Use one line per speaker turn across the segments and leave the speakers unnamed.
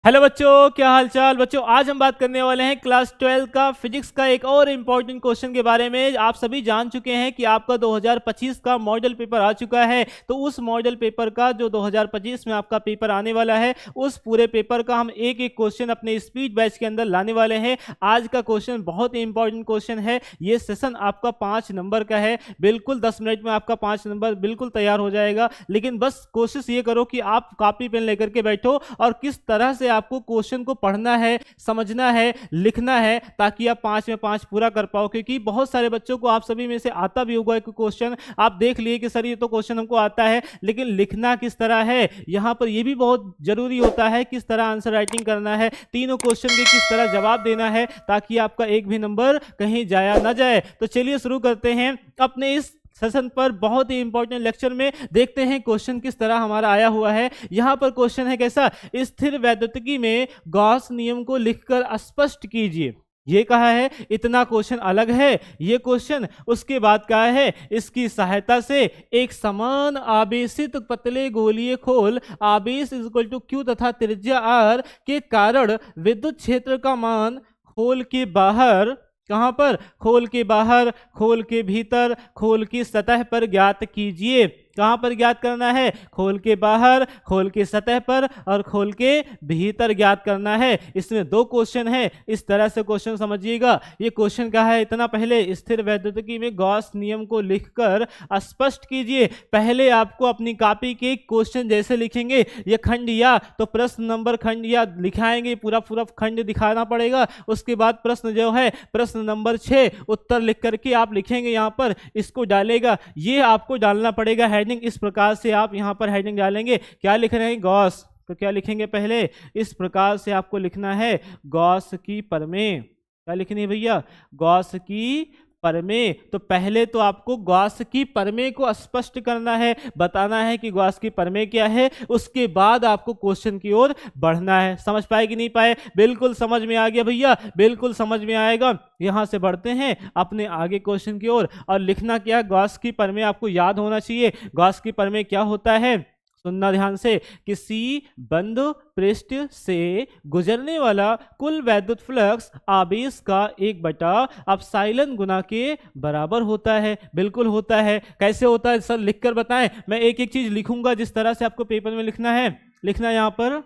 Hello बच्चों, क्या हाल चाल। बच्चों आज हम बात करने वाले हैं क्लास 12 का फिजिक्स का एक और इम्पॉर्टेंट क्वेश्चन के बारे में। आप सभी जान चुके हैं कि आपका 2025 का मॉडल पेपर आ चुका है। तो उस मॉडल पेपर का जो 2025 में आपका पेपर आने वाला है, उस पूरे पेपर का हम एक एक क्वेश्चन अपने स्पीड बैच के अंदर लाने वाले हैं। आज का क्वेश्चन बहुत ही इंपॉर्टेंट क्वेश्चन है। ये सेशन आपका 5 नंबर का है। बिल्कुल 10 मिनट में आपका 5 नंबर बिल्कुल तैयार हो जाएगा। लेकिन बस कोशिश ये करो कि आप कॉपी पेन लेकर के बैठो और किस तरह से आपको क्वेश्चन को पढ़ना है, समझना है, लिखना है, ताकि आप 5 में 5 पूरा कर पाओ। क्योंकि बहुत सारे बच्चों को, आप सभी में से आता भी होगा एक क्वेश्चन, आप देख लिए कि सर ये तो क्वेश्चन हमको आता है, लेकिन लिखना किस तरह है, यहां पर ये भी बहुत जरूरी होता है। किस तरह आंसर राइटिंग करना है, तीनों क्वेश्चन के किस तरह जवाब देना है, ताकि आपका एक भी नंबर कहीं जाया ना जाए। तो चलिए शुरू करते हैं अपने इस सेशन पर। बहुत ही इंपॉर्टेंट लेक्चर में देखते हैं क्वेश्चन किस तरह हमारा आया हुआ है। यहां पर क्वेश्चन है कैसा, स्थिर वैद्युतिकी में गॉस नियम को लिखकर स्पष्ट कीजिए। ये कहा है, इतना क्वेश्चन अलग है ये क्वेश्चन। उसके बाद कहा है, इसकी सहायता से एक समान आवेशित पतले गोलीय खोल आवेश इक्वल टू क्यू तथा त्रिज्या आर के कारण विद्युत क्षेत्र का मान खोल के बाहर, कहां पर, खोल के बाहर, खोल के भीतर, खोल की सतह पर ज्ञात कीजिए। कहां पर ज्ञात करना है, खोल के बाहर, खोल के सतह पर और खोल के भीतर ज्ञात करना है। इसमें दो क्वेश्चन है, इस तरह से क्वेश्चन समझिएगा। ये क्वेश्चन कहा है, इतना पहले स्थिर वैद्युतिकी में गॉस नियम को लिखकर स्पष्ट कीजिए। पहले आपको अपनी कॉपी के क्वेश्चन जैसे लिखेंगे, ये खंड या तो प्रश्न नंबर खंड या लिखाएंगे, पूरा पूरा खंड दिखाना पड़ेगा। उसके बाद प्रश्न जो है, प्रश्न नंबर 6 उत्तर लिख करके आप लिखेंगे, यहाँ पर इसको डालेगा। ये आपको डालना पड़ेगा हेडिंग। इस प्रकार से आप यहाँ पर हेडिंग डालेंगे। क्या लिख रहे हैं, गॉस, तो क्या लिखेंगे, पहले इस प्रकार से आपको लिखना है, गॉस की परमें। क्या लिखनी है भैया, गॉस की परमें। तो पहले तो आपको गॉस की परमें को स्पष्ट करना है, बताना है कि गॉस की परमें क्या है। उसके बाद आपको क्वेश्चन की ओर बढ़ना है। समझ पाए कि नहीं पाए, बिल्कुल समझ में आ गया भैया, बिल्कुल समझ में आएगा। यहां से बढ़ते हैं अपने आगे क्वेश्चन की ओर। और लिखना क्या है, गॉस की परमें आपको याद होना चाहिए। गॉस की परमें क्या होता है, सुनना ध्यान से। किसी बंद पृष्ठ से गुजरने वाला कुल वैद्युत फ्लक्स आवेश का 1/एप्सिलॉन गुना के बराबर होता है। बिल्कुल होता है। कैसे होता है सर, लिखकर बताएं। मैं एक एक चीज लिखूंगा जिस तरह से आपको पेपर में लिखना है। लिखना यहाँ पर,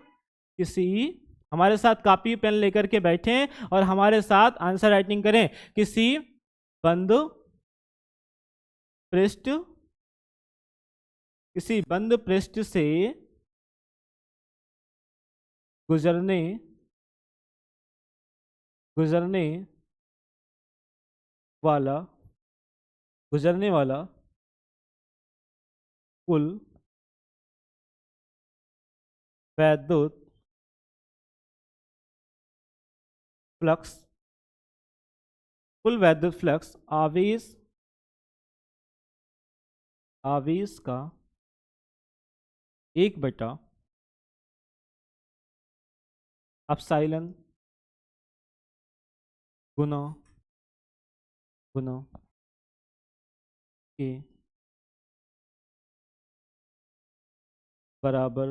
किसी, हमारे साथ कॉपी पेन लेकर के बैठें और हमारे साथ आंसर राइटिंग करें। किसी बंद पृष्ठ, किसी बंद पृष्ठ से गुजरने गुजरने वाला गुजरने वाला कुल वैद्युत फ्लक्स, कुल वैद्युत फ्लक्स आवेश आवेश का 1/एप्सिलॉन गुना गुना के बराबर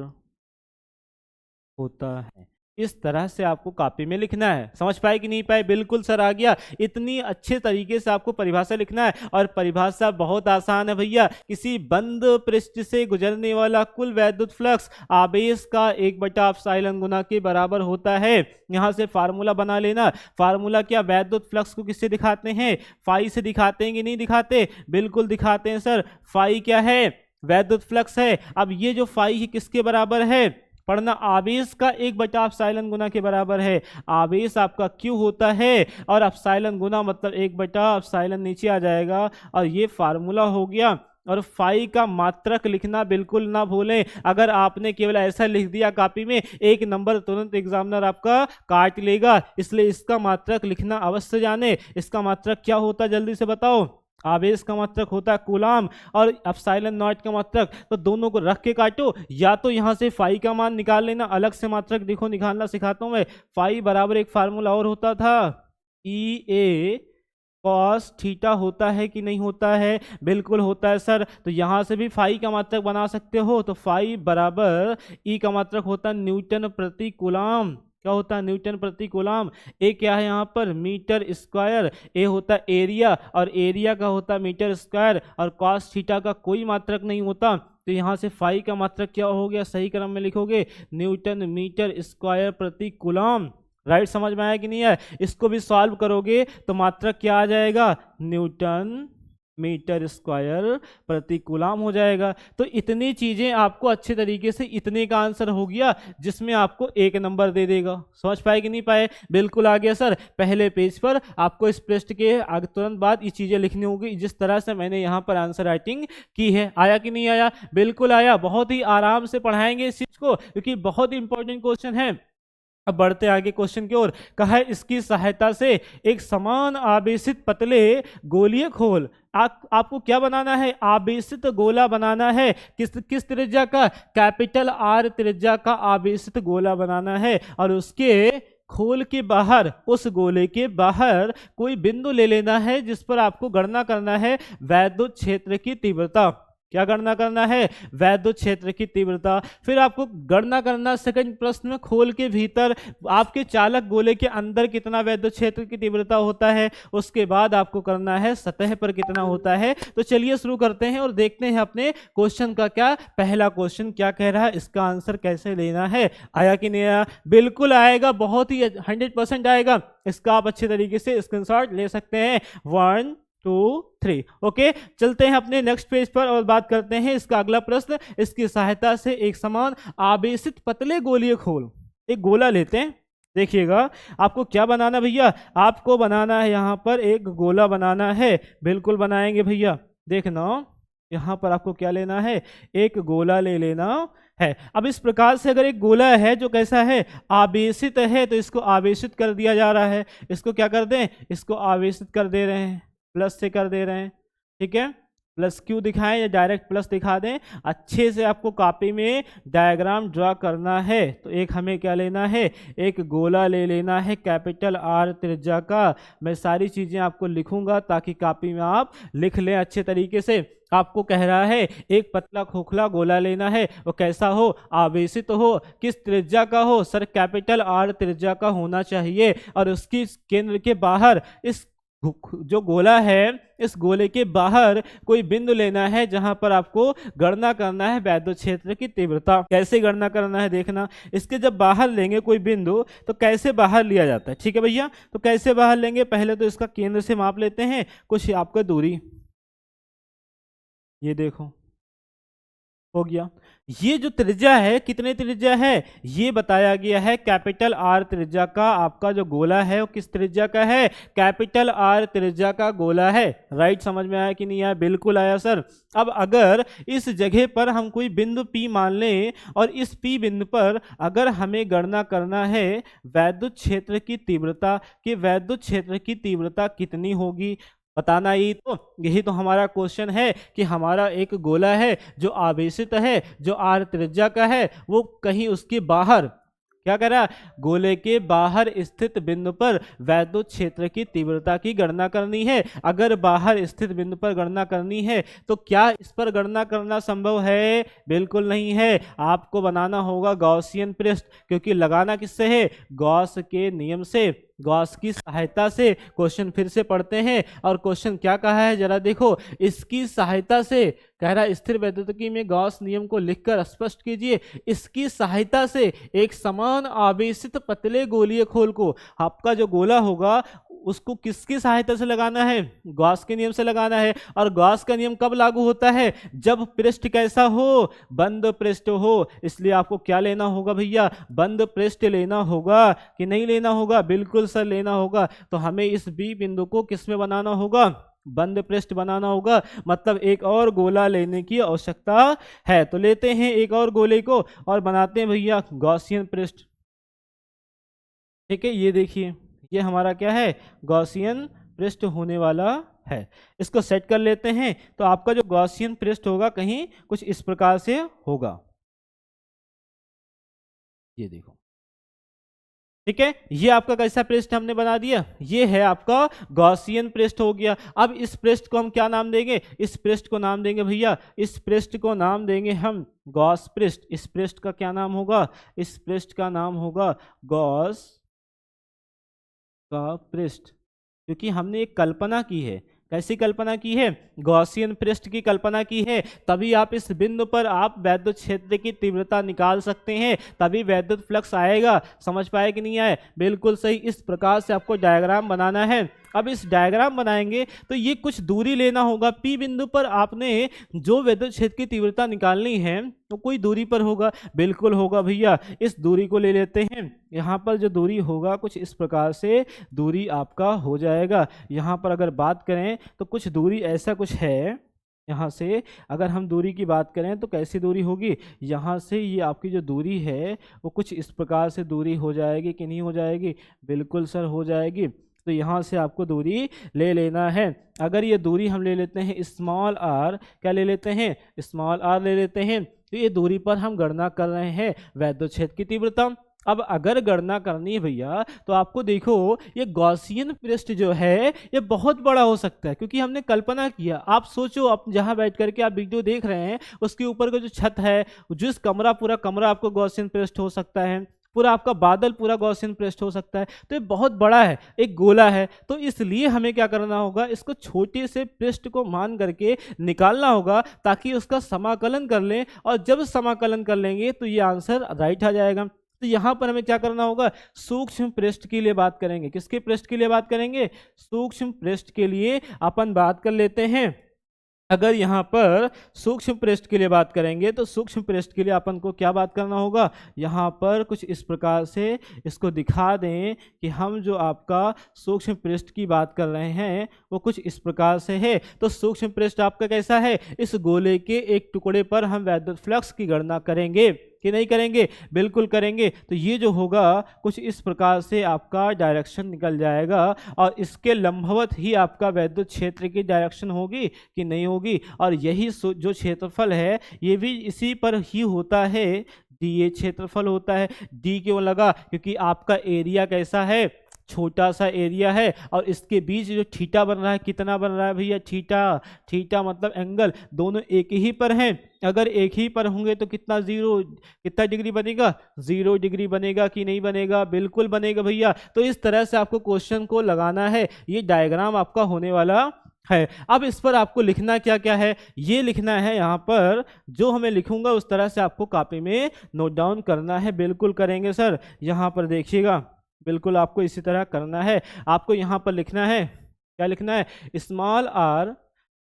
होता है। इस तरह से आपको कॉपी में लिखना है। समझ पाए कि नहीं पाए, बिल्कुल सर आ गया। इतनी अच्छे तरीके से आपको परिभाषा लिखना है। और परिभाषा बहुत आसान है भैया। किसी बंद पृष्ठ से गुजरने वाला कुल वैद्युत फ्लक्स आवेश का 1/एप्सिलॉन गुना के बराबर होता है। यहां से फार्मूला बना लेना। फार्मूला क्या, वैद्युत फ्लक्स को किससे दिखाते हैं, फाई से दिखाते हैं कि नहीं दिखाते, बिल्कुल दिखाते हैं सर। फाई क्या है, वैद्युत फ्लक्स है। अब ये जो फाई है किसके बराबर है, पढ़ना, आवेश का 1/एप्सिलॉन गुना के बराबर है। आवेश आपका क्यू होता है और एप्सिलॉन गुना मतलब 1/एप्सिलॉन नीचे आ जाएगा। और ये फार्मूला हो गया। और फाई का मात्रक लिखना बिल्कुल ना भूलें। अगर आपने केवल ऐसा लिख दिया कॉपी में, एक नंबर तुरंत एग्जामिनर आपका काट लेगा। इसलिए इसका मात्रक लिखना अवश्य जाने। इसका मात्रक क्या होता है, जल्दी से बताओ। आवेश का मात्रक होता है कूलाम और एप्सिलॉन नॉट का मात्रक। तो दोनों को रख के काटो, या तो यहां से फाई का मान निकाल लेना, अलग से मात्रक देखो निकालना सिखाता हूं मैं। फाई बराबर एक फार्मूला और होता था, ई ए कॉस थीटा होता है कि नहीं होता है? बिल्कुल होता है सर। तो यहाँ से भी फाई का मात्रक बना सकते हो, तो फाई बराबर ई का मात्रक होता है न्यूटन प्रति कूलाम। क्या होता है? न्यूटन प्रति कूलाम। ए क्या है यहाँ पर? Metre square. ए होता है एरिया, और एरिया का होता है मीटर स्क्वायर, और कॉस थीटा का कोई मात्रक नहीं होता, तो यहाँ से फाई का मात्रक क्या हो गया? सही क्रम में लिखोगे न्यूटन मीटर स्क्वायर प्रति कूलाम। राइट, समझ में आया कि नहीं है? इसको भी सॉल्व करोगे तो मात्रक क्या आ जाएगा? न्यूटन मीटर स्क्वायर प्रति कूलाम हो जाएगा। तो इतनी चीजें आपको अच्छे तरीके से, इतने का आंसर हो गया जिसमें आपको 1 नंबर दे देगा। समझ पाए कि नहीं पाए? बिल्कुल आ गया सर। पहले पेज पर आपको इस पृष्ठ के आगे तुरंत बाद ये चीजें लिखनी होगी जिस तरह से मैंने यहाँ पर आंसर राइटिंग की है। आया कि नहीं आया? बिल्कुल आया। बहुत ही आराम से पढ़ाएंगे इस चीज को, क्योंकि बहुत ही इंपॉर्टेंट क्वेश्चन है। अब बढ़ते आगे क्वेश्चन की ओर। कहा है इसकी सहायता से एक समान आवेशित पतले गोलीय खोल, आपको क्या बनाना है? आवेशित गोला बनाना है। किस त्रिज्या का? कैपिटल आर त्रिज्या का आवेशित गोला बनाना है, और उसके खोल के बाहर, उस गोले के बाहर कोई बिंदु ले लेना है जिस पर आपको गणना करना है वैद्युत क्षेत्र की तीव्रता। क्या गणना करना है? वैद्युत क्षेत्र की तीव्रता। फिर आपको गणना करना सेकंड प्रश्न में, खोल के भीतर आपके चालक गोले के अंदर कितना वैद्युत क्षेत्र की तीव्रता होता है। उसके बाद आपको करना है सतह पर कितना होता है। तो चलिए शुरू करते हैं और देखते हैं अपने क्वेश्चन का क्या, पहला क्वेश्चन क्या कह रहा है, इसका आंसर कैसे लेना है। आया कि नहीं आया? बिल्कुल आएगा, बहुत ही 100% आएगा। इसका आप अच्छे तरीके से स्क्रीनशॉट ले सकते हैं। 1 2 3। ओके, चलते हैं अपने नेक्स्ट पेज पर और बात करते हैं इसका अगला प्रश्न। इसकी सहायता से एक समान आवेशित पतले गोलीय खोल, एक गोला लेते हैं। देखिएगा आपको क्या बनाना भैया? आपको बनाना है यहाँ पर एक गोला बनाना है। बिल्कुल बनाएंगे भैया। देखना यहाँ पर आपको क्या लेना है? एक गोला ले लेना है। अब इस प्रकार से अगर एक गोला है जो कैसा है? आवेशित है, तो इसको आवेशित कर दिया जा रहा है। इसको क्या कर दें? इसको आवेशित कर दे रहे हैं, प्लस से कर दे रहे हैं। ठीक है, प्लस क्यों दिखाएं या डायरेक्ट प्लस दिखा दें? अच्छे से आपको कॉपी में डायग्राम ड्रा करना है। तो एक हमें क्या लेना है? एक गोला ले लेना है कैपिटल आर त्रिज्या का। मैं सारी चीज़ें आपको लिखूंगा ताकि कॉपी में आप लिख लें अच्छे तरीके से। आपको कह रहा है एक पतला खोखला गोला लेना है, वो कैसा हो? आवेशित हो। किस त्रिज्या का हो? सर कैपिटल आर त्रिज्या का होना चाहिए, और उसकी केंद्र के बाहर, इस जो गोला है इस गोले के बाहर कोई बिंदु लेना है जहां पर आपको गणना करना है वैद्युत क्षेत्र की तीव्रता। कैसे गणना करना है देखना। इसके जब बाहर लेंगे कोई बिंदु तो कैसे बाहर लिया जाता है? ठीक है भैया, तो कैसे बाहर लेंगे? पहले तो इसका केंद्र से माप लेते हैं कुछ आपका दूरी। ये देखो हो गया। ये जो त्रिज्या है, कितने त्रिज्या है ये बताया गया है। कैपिटल आर त्रिज्या का आपका जो गोला है वो किस त्रिज्या का है? कैपिटल आर त्रिज्या का गोला है। राइट, समझ में आया कि नहीं आया? बिल्कुल आया सर। अब अगर इस जगह पर हम कोई बिंदु P मान लें, और इस P बिंदु पर अगर हमें गणना करना है वैद्युत क्षेत्र की तीव्रता, कि वैद्युत क्षेत्र की तीव्रता कितनी होगी बताना। यही तो हमारा क्वेश्चन है कि हमारा एक गोला है जो आवेशित है, जो आर त्रिज्या का है, वो कहीं उसके बाहर क्या कर रहा है? गोले के बाहर स्थित बिंदु पर वैद्युत क्षेत्र की तीव्रता की गणना करनी है। अगर बाहर स्थित बिंदु पर गणना करनी है तो क्या इस पर गणना करना संभव है? बिल्कुल नहीं है। आपको बनाना होगा गॉसियन पृष्ठ, क्योंकि लगाना किससे है? गॉस के नियम से, गॉस की सहायता से। क्वेश्चन फिर से पढ़ते हैं, और क्वेश्चन क्या कहा है जरा देखो। इसकी सहायता से कह रहा है स्थिर वैद्युतिकी में गॉस नियम को लिखकर स्पष्ट कीजिए। इसकी सहायता से एक समान आवेशित पतले गोलीय खोल को, आपका जो गोला होगा उसको किसकी सहायता से लगाना है? गॉस के नियम से लगाना है। और गॉस का नियम कब लागू होता है? जब पृष्ठ कैसा हो? बंद पृष्ठ हो। इसलिए आपको क्या लेना होगा भैया? बंद पृष्ठ लेना होगा कि नहीं लेना होगा? बिल्कुल सर लेना होगा। तो हमें इस बी बिंदु को किस में बनाना होगा? बंद पृष्ठ बनाना होगा। मतलब एक और गोला लेने की आवश्यकता है। तो लेते हैं एक और गोले को और बनाते हैं भैया गॉसियन पृष्ठ। ठीक है, ये देखिए ये हमारा क्या है? गॉसियन पृष्ठ होने वाला है। इसको सेट कर लेते हैं। तो आपका जो गॉसियन पृष्ठ होगा कहीं कुछ इस प्रकार से होगा। ये देखो, ठीक है, ये आपका कैसा पृष्ठ हमने बना दिया, ये है आपका गॉसियन पृष्ठ हो गया। अब इस पृष्ठ को हम क्या नाम देंगे, इस पृष्ठ को नाम देंगे भैया, इस पृष्ठ को नाम देंगे हम गॉस पृष्ठ। इस पृष्ठ का क्या नाम होगा, इस पृष्ठ का नाम होगा गॉस का पृष्ठ, क्योंकि हमने एक कल्पना की है। कैसी कल्पना की है, गॉसियन पृष्ठ की कल्पना की है। तभी आप इस बिंदु पर आप वैद्युत क्षेत्र की तीव्रता निकाल सकते हैं, तभी वैद्युत फ्लक्स आएगा। समझ पाए कि नहीं आए, बिल्कुल सही। इस प्रकार से आपको डायग्राम बनाना है। अब इस डायग्राम बनाएंगे तो ये कुछ दूरी लेना होगा। पी बिंदु पर आपने जो वैद्युत क्षेत्र की तीव्रता निकालनी है तो कोई दूरी पर होगा, बिल्कुल होगा भैया। इस दूरी को ले लेते हैं, यहाँ पर जो दूरी होगा कुछ इस प्रकार से दूरी आपका हो जाएगा। यहाँ पर अगर बात करें तो कुछ दूरी ऐसा कुछ है, यहाँ से अगर हम दूरी की बात करें तो कैसी दूरी होगी, यहाँ से ये आपकी जो दूरी है वो कुछ इस प्रकार से दूरी हो जाएगी कि नहीं हो जाएगी, बिल्कुल सर हो जाएगी। तो यहाँ से आपको दूरी ले लेना है। अगर ये दूरी हम ले लेते हैं स्मॉल आर, क्या ले लेते हैं, स्मॉल आर ले लेते हैं, तो ये दूरी पर हम गणना कर रहे हैं वैद्युत क्षेत्र की तीव्रता। अब अगर गणना करनी है भैया तो आपको देखो ये गॉसियन पृष्ठ जो है ये बहुत बड़ा हो सकता है, क्योंकि हमने कल्पना किया। आप सोचो, आप जहां बैठ करके आप वीडियो देख रहे हैं उसके ऊपर का जो छत है, जिस कमरा, पूरा कमरा आपको गॉसियन पृष्ठ हो सकता है, पूरा आपका बादल पूरा गॉसियन पृष्ठ हो सकता है। तो ये बहुत बड़ा है, एक गोला है। तो इसलिए हमें क्या करना होगा, इसको छोटे से पृष्ठ को मान करके निकालना होगा, ताकि उसका समाकलन कर लें, और जब समाकलन कर लेंगे तो ये आंसर राइट आ जाएगा। तो यहाँ पर हमें क्या करना होगा, सूक्ष्म पृष्ठ के लिए बात करेंगे। किसके पृष्ठ के लिए बात करेंगे, सूक्ष्म पृष्ठ के लिए अपन बात कर लेते हैं। अगर यहाँ पर सूक्ष्म पृष्ठ के लिए बात करेंगे तो सूक्ष्म पृष्ठ के लिए अपन को क्या बात करना होगा, यहाँ पर कुछ इस प्रकार से इसको दिखा दें कि हम जो आपका सूक्ष्म पृष्ठ की बात कर रहे हैं वो कुछ इस प्रकार से है। तो सूक्ष्म पृष्ठ आपका कैसा है, इस गोले के एक टुकड़े पर हम वैद्युत फ्लक्स की गणना करेंगे कि नहीं करेंगे, बिल्कुल करेंगे। तो ये जो होगा कुछ इस प्रकार से आपका डायरेक्शन निकल जाएगा, और इसके लंबवत ही आपका वैद्युत क्षेत्र की डायरेक्शन होगी कि नहीं होगी। और यही जो क्षेत्रफल है ये भी इसी पर ही होता है, डी ए क्षेत्रफल होता है। डी क्यों लगा, क्योंकि आपका एरिया कैसा है, छोटा सा एरिया है, और इसके बीच जो थीटा बन रहा है, कितना बन रहा है भैया, थीटा। थीटा मतलब एंगल, दोनों एक ही पर हैं। अगर एक ही पर होंगे तो कितना कितना डिग्री बनेगा, 0 डिग्री बनेगा कि नहीं बनेगा, बिल्कुल बनेगा भैया। तो इस तरह से आपको क्वेश्चन को लगाना है, ये डायग्राम आपका होने वाला है। अब इस पर आपको लिखना क्या क्या है, ये लिखना है यहाँ पर, जो हमें लिखूंगा उस तरह से आपको कॉपी में नोट डाउन करना है। बिल्कुल करेंगे सर, यहाँ पर देखिएगा, बिल्कुल आपको इसी तरह करना है। आपको यहाँ पर लिखना है, क्या लिखना है, स्मॉल आर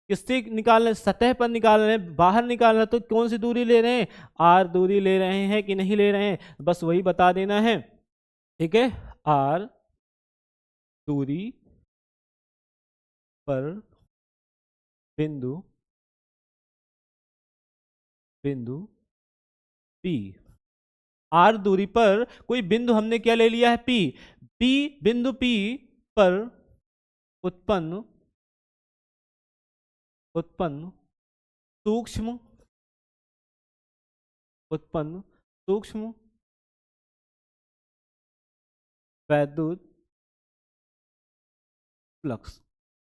किससे निकालना है, सतह पर निकाल रहे हैं, बाहर निकालना है, तो कौन सी दूरी ले रहे हैं, आर दूरी ले रहे हैं कि नहीं ले रहे हैं, बस वही बता देना है। ठीक है, आर दूरी पर बिंदु बिंदु पी, आर दूरी पर कोई बिंदु हमने क्या ले लिया है, पी। पी बिंदु पी पर उत्पन्न उत्पन्न सूक्ष्म उत्पन्न सूक्ष्म वैद्युत फ्लक्स।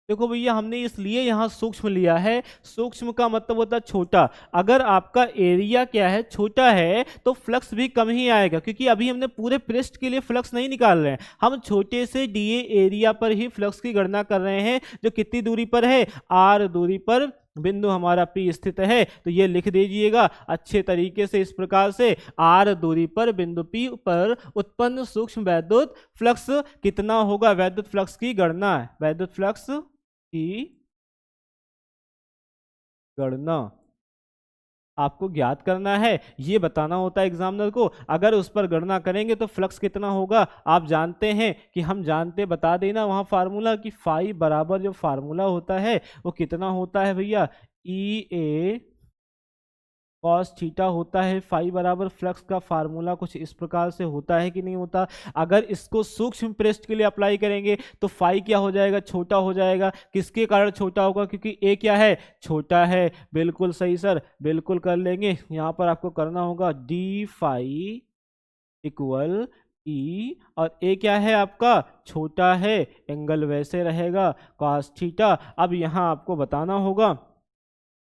देखो भैया, हमने इसलिए यहाँ सूक्ष्म लिया है, सूक्ष्म का मतलब होता है छोटा। अगर आपका एरिया क्या है, छोटा है, तो फ्लक्स भी कम ही आएगा, क्योंकि अभी हमने पूरे पृष्ठ के लिए फ्लक्स नहीं निकाल रहे हैं, हम छोटे से डीए एरिया पर ही फ्लक्स की गणना कर रहे हैं, जो कितनी दूरी पर है, आर दूरी पर बिंदु हमारा पी स्थित है। तो ये लिख दीजिएगा अच्छे तरीके से इस प्रकार से, आर दूरी पर बिंदु पी पर उत्पन्न सूक्ष्म वैद्युत फ्लक्स कितना होगा, वैद्युत फ्लक्स की गणना है, वैद्युत फ्लक्स की गणना आपको ज्ञात करना है, ये बताना होता है एग्जामिनर को। अगर उस पर गणना करेंगे तो फ्लक्स कितना होगा आप जानते हैं, कि हम जानते, बता देना वहाँ फार्मूला, कि फाई बराबर जो फार्मूला होता है वो कितना होता है भैया, ई ए कॉस थीटा होता है। फाई बराबर फ्लक्स का फार्मूला कुछ इस प्रकार से होता है कि नहीं होता। अगर इसको सूक्ष्म पृष्ठ के लिए अप्लाई करेंगे तो फाई क्या हो जाएगा, छोटा हो जाएगा। किसके कारण छोटा होगा, क्योंकि ए क्या है, छोटा है। बिल्कुल सही सर, बिल्कुल कर लेंगे। यहाँ पर आपको करना होगा डी फाई इक्वल ई, और ए क्या है आपका, छोटा है, एंगल वैसे रहेगा cos थीटा। अब यहाँ आपको बताना होगा,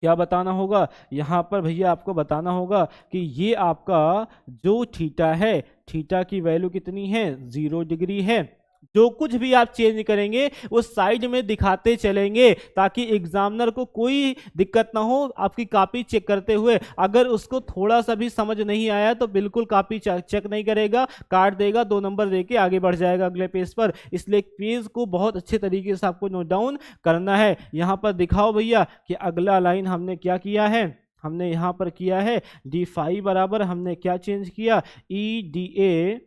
क्या बताना होगा, यहाँ पर भैया आपको बताना होगा कि ये आपका जो थीटा है, थीटा की वैल्यू कितनी है, 0 डिग्री है। जो कुछ भी आप चेंज करेंगे वो साइड में दिखाते चलेंगे ताकि एग्जामिनर को कोई दिक्कत ना हो आपकी कॉपी चेक करते हुए। अगर उसको थोड़ा सा भी समझ नहीं आया तो बिल्कुल कॉपी चेक नहीं करेगा, काट देगा, 2 नंबर देके आगे बढ़ जाएगा अगले पेज पर। इसलिए पेज को बहुत अच्छे तरीके से आपको नोट डाउन करना है। यहाँ पर दिखाओ भैया कि अगला लाइन हमने क्या किया है, हमने यहाँ पर किया है d5 बराबर हमने क्या चेंज किया, ई डी ए,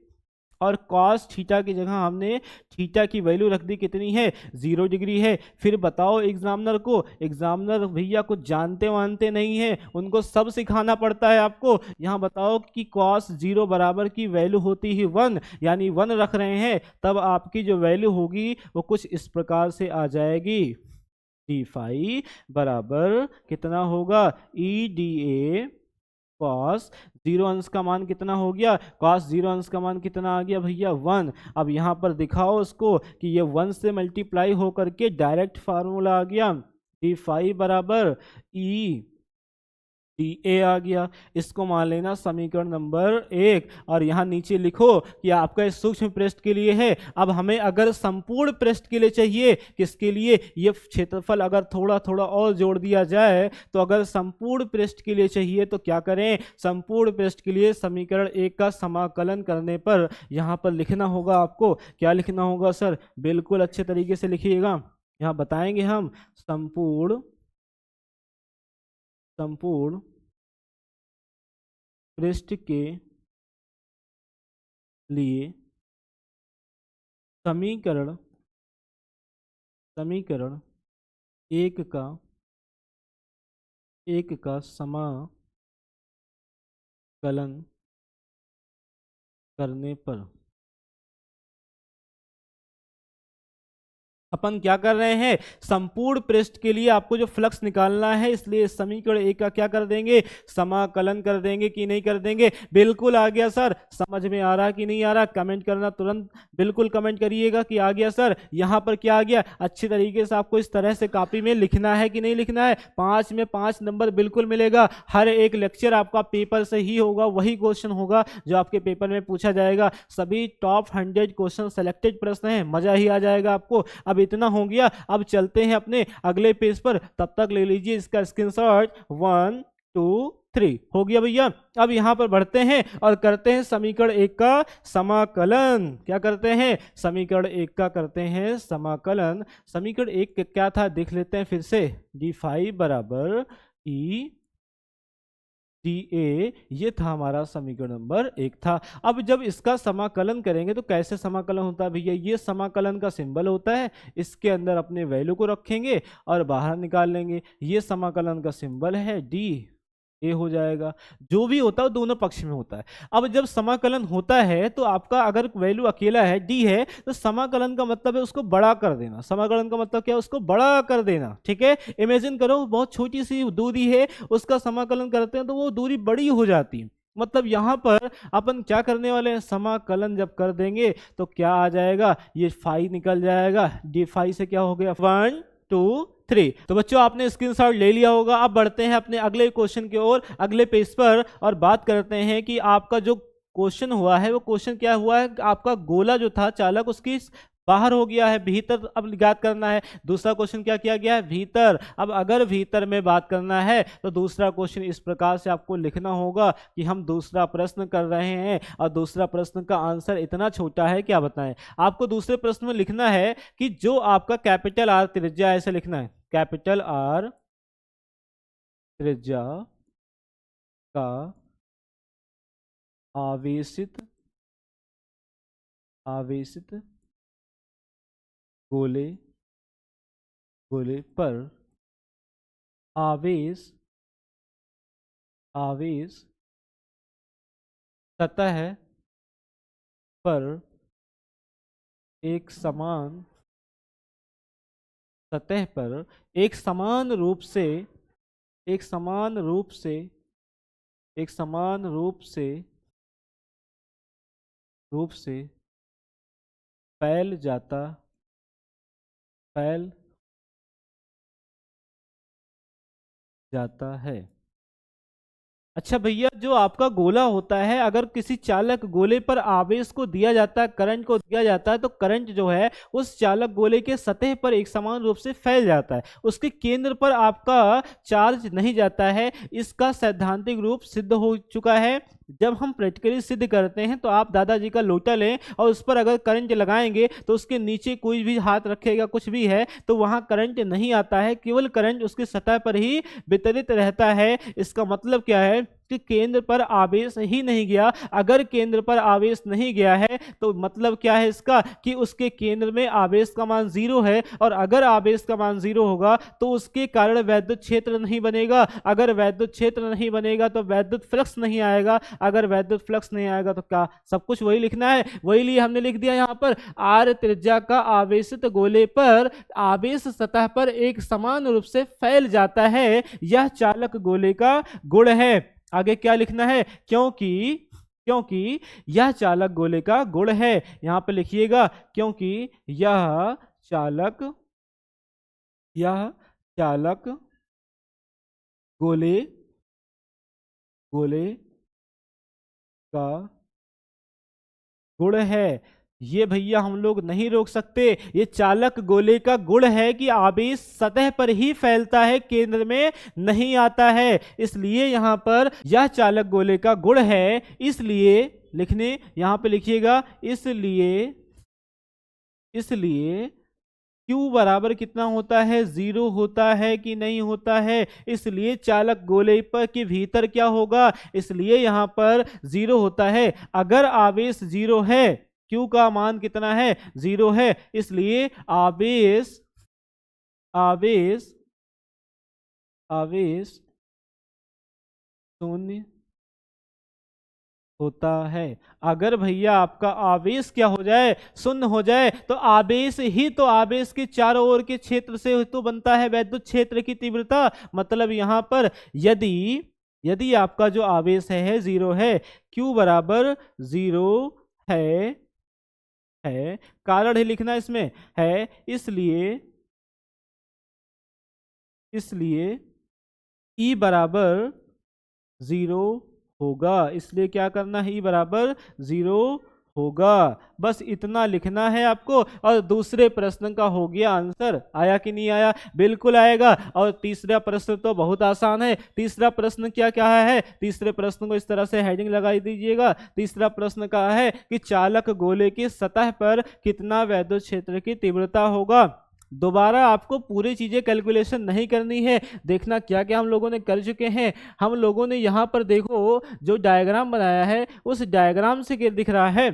और cos थीटा की जगह हमने थीटा की वैल्यू रख दी, कितनी है, 0 डिग्री है। फिर बताओ एग्जामिनर को, एग्जामिनर भैया कुछ जानते वानते नहीं है, उनको सब सिखाना पड़ता है आपको। यहाँ बताओ कि cos 0 बराबर की वैल्यू होती है 1, यानी 1 रख रहे हैं, तब आपकी जो वैल्यू होगी वो कुछ इस प्रकार से आ जाएगी, d5 बराबर कितना होगा, ई डी ए cos 0 अंश का मान कितना हो गया, cos 0 अंश का मान कितना आ गया भैया, 1। अब यहाँ पर दिखाओ उसको कि ये 1 से मल्टीप्लाई होकर के डायरेक्ट फार्मूला आ गया, d5 बराबर ई डी ए आ गया। इसको मान लेना समीकरण नंबर 1, और यहाँ नीचे लिखो कि आपका इस सूक्ष्म पृष्ठ के लिए है। अब हमें अगर संपूर्ण पृष्ठ के लिए चाहिए, किसके लिए, ये क्षेत्रफल अगर थोड़ा थोड़ा और जोड़ दिया जाए, तो अगर संपूर्ण पृष्ठ के लिए चाहिए तो क्या करें, संपूर्ण पृष्ठ के लिए समीकरण 1 का समाकलन करने पर यहाँ पर लिखना होगा, आपको क्या लिखना होगा सर, बिल्कुल अच्छे तरीके से लिखिएगा। यहाँ बताएंगे हम, संपूर्ण पृष्ठ के लिए समीकरण समीकरण एक का समाकलन करने पर अपन क्या कर रहे हैं, संपूर्ण पृष्ठ के लिए आपको जो फ्लक्स निकालना है, इसलिए समीकरण 1 का क्या कर देंगे, समाकलन कर देंगे कि नहीं कर देंगे। बिल्कुल आ गया सर, समझ में आ रहा कि नहीं आ रहा, कमेंट करना तुरंत, बिल्कुल कमेंट करिएगा कि आ गया सर। यहाँ पर क्या आ गया, अच्छी तरीके से आपको इस तरह से कॉपी में लिखना है कि नहीं लिखना है। 5 में 5 नंबर बिल्कुल मिलेगा, हर एक लेक्चर आपका पेपर से ही होगा, वही क्वेश्चन होगा जो आपके पेपर में पूछा जाएगा। सभी टॉप 100 क्वेश्चन सेलेक्टेड प्रश्न है, मजा ही आ जाएगा आपको। अब इतना हो गया, अब चलते हैं अपने अगले पेज पर, तब तक ले लीजिए इसका स्क्रीनशॉट। 1 2 3 हो गया भैया। अब यहां पर बढ़ते हैं और करते हैं समीकरण 1 का समाकलन। क्या करते हैं, समीकरण 1 का करते हैं समाकलन। समीकरण 1 क्या था देख लेते हैं फिर से, d5 बराबर ई डी ए, ये था हमारा समीकरण नंबर 1 था। अब जब इसका समाकलन करेंगे तो कैसे समाकलन होता है भैया, ये समाकलन का सिंबल होता है, इसके अंदर अपने वैल्यू को रखेंगे और बाहर निकाल लेंगे। ये समाकलन का सिंबल है, डी ए हो जाएगा। जो भी होता है वो दोनों पक्ष में होता है। अब जब समाकलन होता है तो आपका अगर वैल्यू अकेला है, डी है, तो समाकलन का मतलब है उसको बड़ा कर देना। समाकलन का मतलब क्या है, उसको बड़ा कर देना। ठीक है, इमेजिन करो बहुत छोटी सी दूरी है, उसका समाकलन करते हैं तो वो दूरी बड़ी हो जाती है। मतलब यहां पर अपन क्या करने वाले हैं, समाकलन जब कर देंगे तो क्या आ जाएगा, ये फाई निकल जाएगा, डी फाई से क्या हो गया, 1 2 3। तो बच्चों आपने स्क्रीनशॉट ले लिया होगा। अब बढ़ते हैं अपने अगले क्वेश्चन की ओर, अगले पेज पर, और बात करते हैं कि आपका जो क्वेश्चन हुआ है वो क्वेश्चन क्या हुआ है, आपका गोला जो था चालक उसकी बाहर हो गया है, भीतर अब ज्ञात करना है। दूसरा क्वेश्चन क्या किया गया है, भीतर। अब अगर भीतर में बात करना है तो दूसरा क्वेश्चन इस प्रकार से आपको लिखना होगा कि हम दूसरा प्रश्न कर रहे हैं और दूसरा प्रश्न का आंसर इतना छोटा है, क्या बताएं। आपको दूसरे प्रश्न में लिखना है कि जो आपका कैपिटल आर त्रिज्या, ऐसे लिखना है, कैपिटल आर त्रिज्या का आवेशित गोले पर आवेश सतह पर एक समान सतह पर एक समान रूप से रूप से फैल जाता है। अच्छा भैया, जो आपका गोला होता है, अगर किसी चालक गोले पर आवेश को दिया जाता है, करंट को दिया जाता है, तो करंट जो है उस चालक गोले के सतह पर एक समान रूप से फैल जाता है, उसके केंद्र पर आपका चार्ज नहीं जाता है। इसका सैद्धांतिक रूप सिद्ध हो चुका है। जब हम प्रैक्टिकली सिद्ध करते हैं तो आप दादाजी का लोटा लें और उस पर अगर करंट लगाएंगे तो उसके नीचे कोई भी हाथ रखेगा, कुछ भी है, तो वहां करंट नहीं आता है, केवल करंट उसकी सतह पर ही वितरित रहता है। इसका मतलब क्या है कि केंद्र पर आवेश ही नहीं गया। अगर केंद्र पर आवेश नहीं गया है तो मतलब क्या है इसका, कि उसके केंद्र में आवेश का मान 0 है, और अगर आवेश का मान 0 होगा तो उसके कारण वैद्युत क्षेत्र नहीं बनेगा। अगर वैद्युत क्षेत्र नहीं बनेगा तो वैद्युत फ्लक्स नहीं आएगा। अगर वैद्युत फ्लक्स नहीं आएगा तो क्या, सब कुछ वही लिखना है, वही लिए हमने लिख दिया यहाँ पर, आर त्रिज्या का आवेशित गोले पर आवेश सतह पर एक समान रूप से फैल जाता है, यह चालक गोले का गुण है। आगे क्या लिखना है, क्योंकि क्योंकि यह चालक गोले का गुण है। यहां पे लिखिएगा, क्योंकि चालक यह चालक गोले गोले का गुण है। ये भैया हम लोग नहीं रोक सकते, ये चालक गोले का गुण है कि आवेश सतह पर ही फैलता है, केंद्र में नहीं आता है। इसलिए यहां पर यह चालक गोले का गुण है। इसलिए लिखने यहां पे लिखिएगा, इसलिए Q बराबर कितना होता है, 0 होता है कि नहीं होता है। इसलिए चालक गोले पर के भीतर क्या होगा, इसलिए यहां पर 0 होता है। अगर आवेश 0 है, Q का मान कितना है, 0 है, इसलिए आवेश आवेश आवेश शून्य होता है। अगर भैया आपका आवेश क्या हो जाए, शून्य हो जाए, तो आवेश ही तो आवेश के चारों ओर के क्षेत्र से तो बनता है वैद्युत क्षेत्र की तीव्रता। मतलब यहां पर यदि यदि आपका जो आवेश है 0 है, Q बराबर 0 है कारण ही लिखना इसमें है, इसलिए E बराबर 0 होगा। इसलिए क्या करना है, E बराबर 0 होगा। बस इतना लिखना है आपको, और दूसरे प्रश्न का हो गया आंसर। आया कि नहीं आया, बिल्कुल आएगा। और तीसरा प्रश्न तो बहुत आसान है। तीसरा प्रश्न क्या क्या है, तीसरे प्रश्न को इस तरह से हेडिंग लगा दीजिएगा। तीसरा प्रश्न का है कि चालक गोले की सतह पर कितना वैद्युत क्षेत्र की तीव्रता होगा। दोबारा आपको पूरी चीजें कैलकुलेशन नहीं करनी है, देखना क्या क्या हम लोगों ने कर चुके हैं। हम लोगों ने यहाँ पर देखो जो डायग्राम बनाया है, उस डायग्राम से क्या दिख रहा है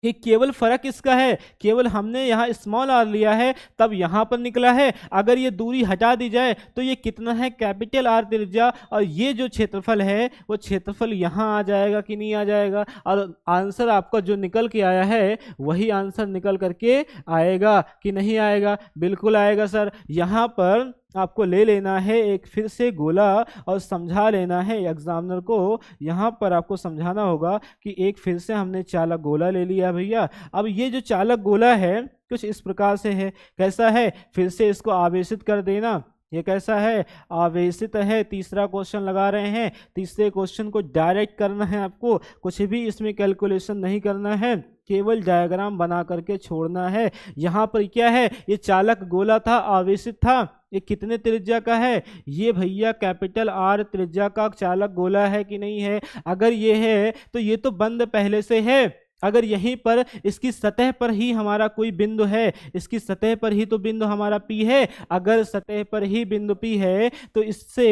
कि केवल फर्क इसका है, केवल हमने यहाँ स्मॉल आर लिया है तब यहाँ पर निकला है। अगर ये दूरी हटा दी जाए तो ये कितना है, कैपिटल आर त्रिज्या, और ये जो क्षेत्रफल है वो क्षेत्रफल यहाँ आ जाएगा कि नहीं आ जाएगा। और आंसर आपका जो निकल के आया है वही आंसर निकल करके आएगा कि नहीं आएगा, बिल्कुल आएगा सर। यहाँ पर आपको ले लेना है एक फिर से गोला और समझा लेना है एग्जामिनर को। यहाँ पर आपको समझाना होगा कि एक फिर से हमने चालक गोला ले लिया भैया। अब ये जो चालक गोला है कुछ इस प्रकार से है, कैसा है, फिर से इसको आवेशित कर देना। ये कैसा है, आवेशित है। तीसरा क्वेश्चन लगा रहे हैं, तीसरे क्वेश्चन को डायरेक्ट करना है आपको, कुछ भी इसमें कैलकुलेशन नहीं करना है, केवल डायग्राम बना करके छोड़ना है। यहाँ पर क्या है, ये चालक गोला था, आवेशित था, ये कितने त्रिज्या का है, ये भैया कैपिटल आर त्रिज्या का चालक गोला है कि नहीं है। अगर ये है तो ये तो बंद पहले से है। अगर यहीं पर इसकी सतह पर ही हमारा कोई बिंदु है, इसकी सतह पर ही तो बिंदु हमारा P है, अगर सतह पर ही बिंदु P है तो इससे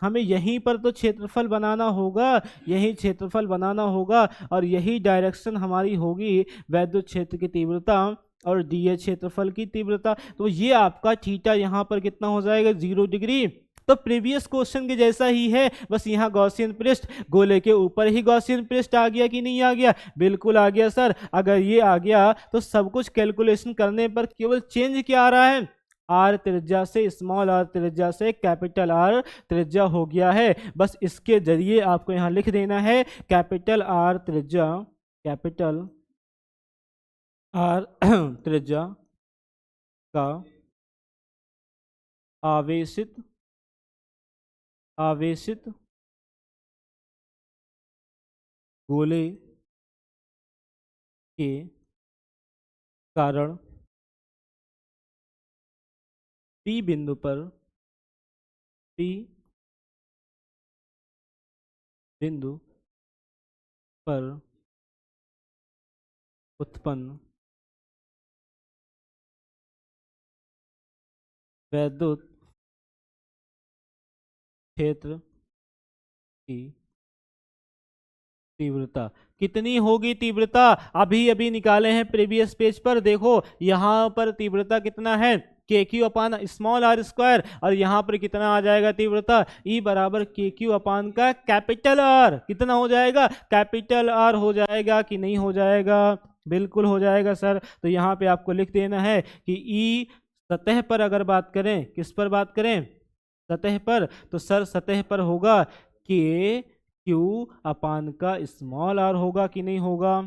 हमें यहीं पर तो क्षेत्रफल बनाना होगा, यही क्षेत्रफल बनाना होगा, और यही डायरेक्शन हमारी होगी वैद्युत क्षेत्र की तीव्रता और डी क्षेत्रफल की तीव्रता। तो ये आपका थीटा यहाँ पर कितना हो जाएगा, 0 डिग्री। तो प्रीवियस क्वेश्चन के जैसा ही है, बस यहाँ गॉसियन पृष्ठ, गोले के ऊपर ही गॉसियन पृष्ठ आ गया कि नहीं आ गया, बिल्कुल आ गया सर। अगर ये आ गया तो सब कुछ कैलकुलेशन करने पर केवल चेंज क्या आ रहा है, आर त्रिज्या से स्मॉल आर त्रिज्या से कैपिटल आर त्रिज्या हो गया है। बस इसके जरिए आपको यहाँ लिख देना है कैपिटल आर त्रिज्या, कैपिटल आर त्रिज्या का आवेशित गोले के कारण P बिंदु पर उत्पन्न वैद्युत क्षेत्र की तीव्रता कितनी होगी? तीव्रता अभी अभी निकाले हैं प्रीवियस पेज पर। देखो यहां पर तीव्रता कितना है, k q upon small r square, और यहां पर कितना आ जाएगा तीव्रता? ई बराबर के क्यू अपान का कैपिटल आर। कितना हो जाएगा? कैपिटल आर हो जाएगा कि नहीं हो जाएगा? बिल्कुल हो जाएगा सर। तो यहाँ पे आपको लिख देना है कि ई सतह पर अगर बात करें, किस पर बात करें? सतह पर। तो सर सतह पर होगा के क्यू अपान का स्मॉल आर होगा कि नहीं होगा?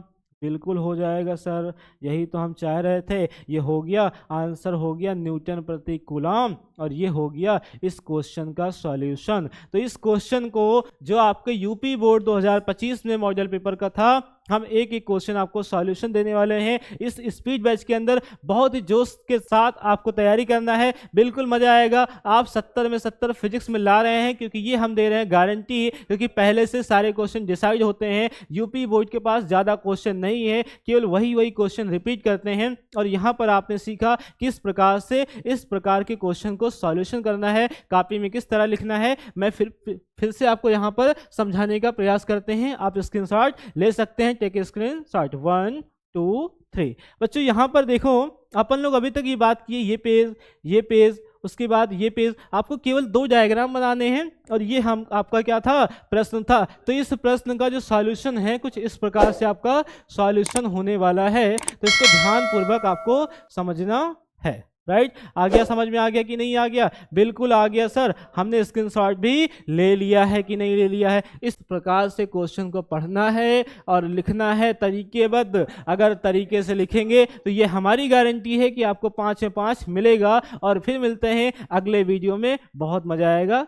बिल्कुल हो जाएगा सर, यही तो हम चाह रहे थे। ये हो गया आंसर, हो गया न्यूटन प्रति कूलम, और ये हो गया इस क्वेश्चन का सॉल्यूशन। तो इस क्वेश्चन को जो आपके यूपी बोर्ड 2025 में मॉडल पेपर का था, हम एक एक क्वेश्चन आपको सॉल्यूशन देने वाले हैं इस स्पीड बैच के अंदर। बहुत ही जोश के साथ आपको तैयारी करना है, बिल्कुल मजा आएगा। आप 70 में 70 फिजिक्स में ला रहे हैं, क्योंकि ये हम दे रहे हैं गारंटी, क्योंकि पहले से सारे क्वेश्चन डिसाइड होते हैं। यूपी बोर्ड के पास ज़्यादा क्वेश्चन नहीं है, केवल वही क्वेश्चन रिपीट करते हैं। और यहाँ पर आपने सीखा किस प्रकार से इस प्रकार के क्वेश्चन को सॉल्यूशन करना है, कॉपी में किस तरह लिखना है। मैं फिर से आपको यहाँ पर समझाने का प्रयास करते हैं। आप स्क्रीनशॉट ले सकते हैं, टेक स्क्रीनशॉट 1 2 3। बच्चों यहाँ पर देखो, अपन लोग अभी तक ये बात की, ये पेज उसके बाद ये पेज, आपको केवल 2 डायग्राम बनाने हैं, और ये हम आपका क्या था? प्रश्न था। तो इस प्रश्न का जो सॉल्यूशन है कुछ इस प्रकार से आपका सॉल्यूशन होने वाला है, तो इसको ध्यानपूर्वक आपको समझना है। राइट, आ गया? समझ में आ गया कि नहीं आ गया? बिल्कुल आ गया सर। हमने स्क्रीनशॉट भी ले लिया है कि नहीं ले लिया है? इस प्रकार से क्वेश्चन को पढ़ना है और लिखना है तरीकेबद्ध। अगर तरीके से लिखेंगे तो ये हमारी गारंटी है कि आपको 5 में 5 मिलेगा। और फिर मिलते हैं अगले वीडियो में, बहुत मजा आएगा।